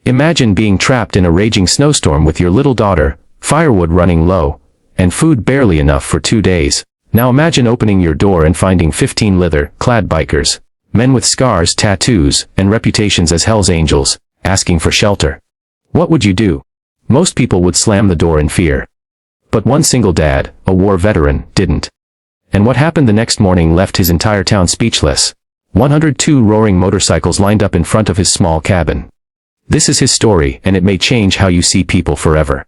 Imagine being trapped in a raging snowstorm with your little daughter, firewood running low, and food barely enough for 2 days. Now imagine opening your door and finding 15 leather-clad bikers, men with scars, tattoos, and reputations as Hell's Angels, asking for shelter. What would you do? Most people would slam the door in fear. But one single dad, a war veteran, didn't. And what happened the next morning left his entire town speechless. 102 roaring motorcycles lined up in front of his small cabin. This is his story, and it may change how you see people forever.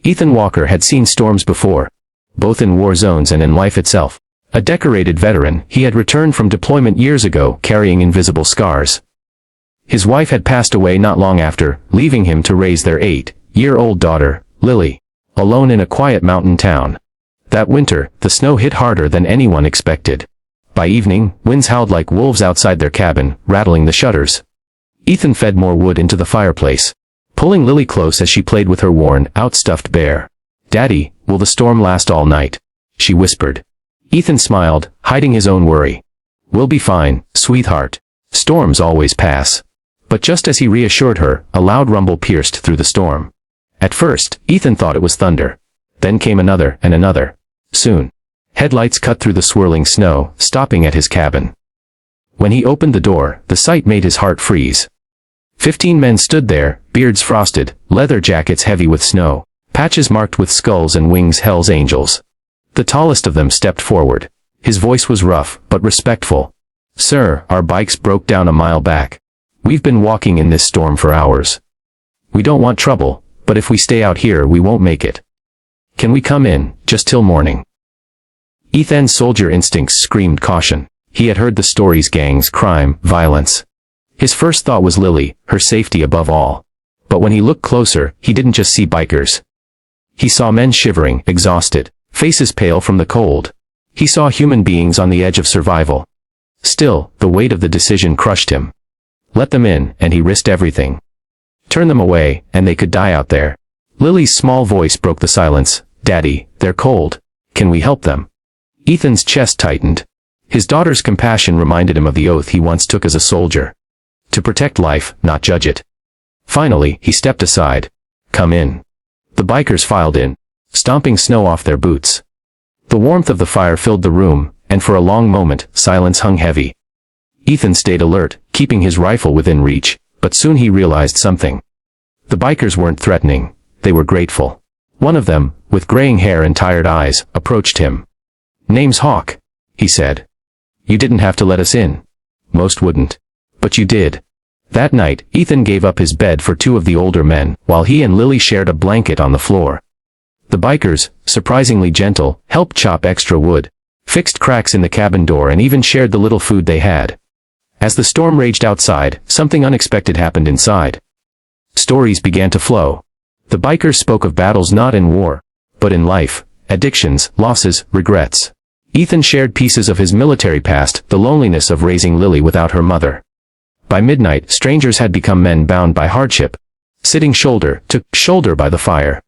Ethan Walker had seen storms before, both in war zones and in life itself. A decorated veteran, he had returned from deployment years ago carrying invisible scars. His wife had passed away not long after, leaving him to raise their 8-year-old daughter, Lily, alone in a quiet mountain town. That winter, the snow hit harder than anyone expected. By evening, winds howled like wolves outside their cabin, rattling the shutters. Ethan fed more wood into the fireplace, pulling Lily close as she played with her worn-out stuffed bear. "Daddy, will the storm last all night?" she whispered. Ethan smiled, hiding his own worry. "We'll be fine, sweetheart. Storms always pass." But just as he reassured her, a loud rumble pierced through the storm. At first, Ethan thought it was thunder. Then came another and another. Soon, headlights cut through the swirling snow, stopping at his cabin. When he opened the door, the sight made his heart freeze. 15 men stood there, beards frosted, leather jackets heavy with snow, patches marked with skulls and wings Hell's Angels. The tallest of them stepped forward. His voice was rough, but respectful. "Sir, our bikes broke down a mile back. We've been walking in this storm for hours. We don't want trouble, but if we stay out here we won't make it. Can we come in, just till morning?" Ethan's soldier instincts screamed caution. He had heard the stories: gangs, crime, violence. His first thought was Lily, her safety above all. But when he looked closer, he didn't just see bikers. He saw men shivering, exhausted, faces pale from the cold. He saw human beings on the edge of survival. Still, the weight of the decision crushed him. Let them in, and he risked everything. Turn them away, and they could die out there. Lily's small voice broke the silence. "Daddy, they're cold. Can we help them?" Ethan's chest tightened. His daughter's compassion reminded him of the oath he once took as a soldier. To protect life, not judge it. Finally, he stepped aside. "Come in." The bikers filed in, stomping snow off their boots. The warmth of the fire filled the room, and for a long moment, silence hung heavy. Ethan stayed alert, keeping his rifle within reach, but soon he realized something. The bikers weren't threatening, they were grateful. One of them, with graying hair and tired eyes, approached him. "Name's Hawk," he said. "You didn't have to let us in. Most wouldn't. But you did." That night, Ethan gave up his bed for 2 of the older men, while he and Lily shared a blanket on the floor. The bikers, surprisingly gentle, helped chop extra wood, fixed cracks in the cabin door, and even shared the little food they had. As the storm raged outside, something unexpected happened inside. Stories began to flow. The bikers spoke of battles not in war, but in life, addictions, losses, regrets. Ethan shared pieces of his military past, the loneliness of raising Lily without her mother. By midnight, strangers had become men bound by hardship, sitting shoulder to shoulder by the fire.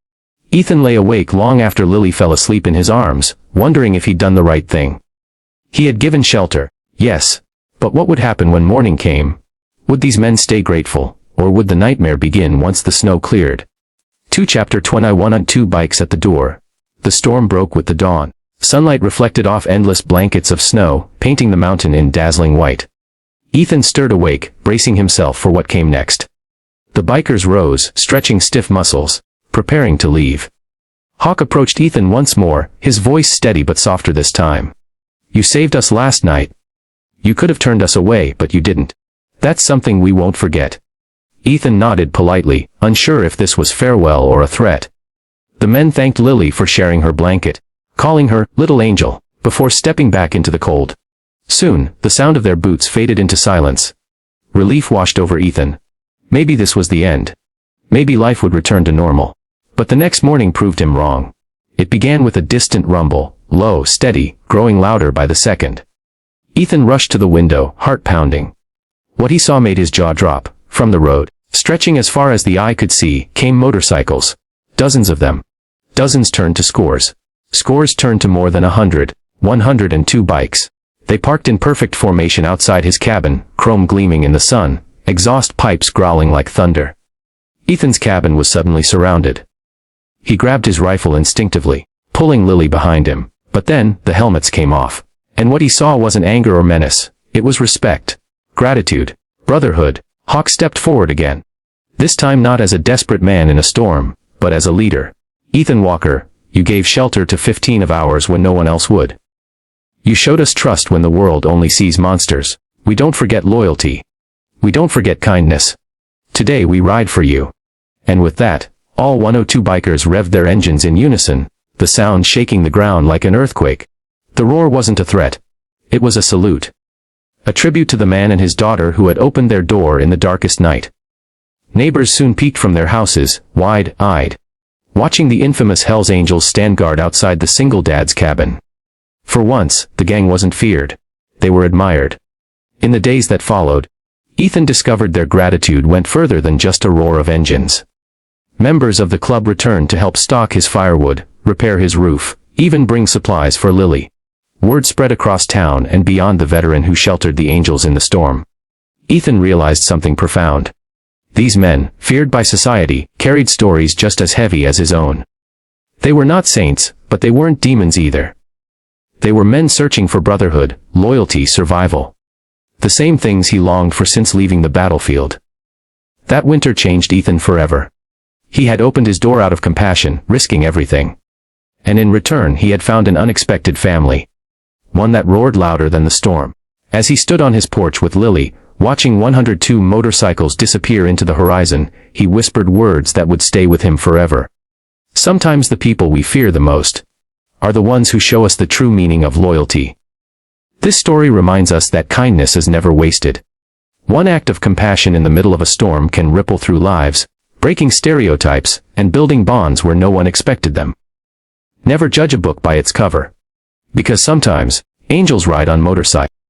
Ethan lay awake long after Lily fell asleep in his arms, wondering if he'd done the right thing. He had given shelter, yes, but what would happen when morning came? Would these men stay grateful, or would the nightmare begin once the snow cleared? Chapter 21 on 2 bikes at the door. The storm broke with the dawn. Sunlight reflected off endless blankets of snow, painting the mountain in dazzling white. Ethan stirred awake, bracing himself for what came next. The bikers rose, stretching stiff muscles, preparing to leave. Hawk approached Ethan once more, his voice steady but softer this time. "You saved us last night. You could have turned us away, but you didn't. That's something we won't forget." Ethan nodded politely, unsure if this was farewell or a threat. The men thanked Lily for sharing her blanket, calling her "Little Angel," before stepping back into the cold. Soon, the sound of their boots faded into silence. Relief washed over Ethan. Maybe this was the end. Maybe life would return to normal. But the next morning proved him wrong. It began with a distant rumble, low, steady, growing louder by the second. Ethan rushed to the window, heart pounding. What he saw made his jaw drop. From the road, stretching as far as the eye could see, came motorcycles. Dozens of them. Dozens turned to scores. Scores turned to more than 100. 102 bikes. They parked in perfect formation outside his cabin, chrome gleaming in the sun, exhaust pipes growling like thunder. Ethan's cabin was suddenly surrounded. He grabbed his rifle instinctively, pulling Lily behind him, but then, the helmets came off. And what he saw wasn't anger or menace, it was respect, gratitude, brotherhood. Hawk stepped forward again. This time not as a desperate man in a storm, but as a leader. Ethan Walker, you gave shelter to 15 of ours when no one else would. You showed us trust when the world only sees monsters. We don't forget loyalty. We don't forget kindness. Today we ride for you. And with that, all 102 bikers revved their engines in unison, the sound shaking the ground like an earthquake. The roar wasn't a threat. It was a salute. A tribute to the man and his daughter who had opened their door in the darkest night. Neighbors soon peeked from their houses, wide-eyed, watching the infamous Hells Angels stand guard outside the single dad's cabin. For once, the gang wasn't feared. They were admired. In the days that followed, Ethan discovered their gratitude went further than just a roar of engines. Members of the club returned to help stock his firewood, repair his roof, even bring supplies for Lily. Word spread across town and beyond the veteran who sheltered the angels in the storm. Ethan realized something profound. These men, feared by society, carried stories just as heavy as his own. They were not saints, but they weren't demons either. They were men searching for brotherhood, loyalty, survival. The same things he longed for since leaving the battlefield. That winter changed Ethan forever. He had opened his door out of compassion, risking everything. And in return he had found an unexpected family. One that roared louder than the storm. As he stood on his porch with Lily, watching 102 motorcycles disappear into the horizon, he whispered words that would stay with him forever. Sometimes the people we fear the most are the ones who show us the true meaning of loyalty. This story reminds us that kindness is never wasted. One act of compassion in the middle of a storm can ripple through lives, breaking stereotypes, and building bonds where no one expected them. Never judge a book by its cover. Because sometimes, angels ride on motorcycles.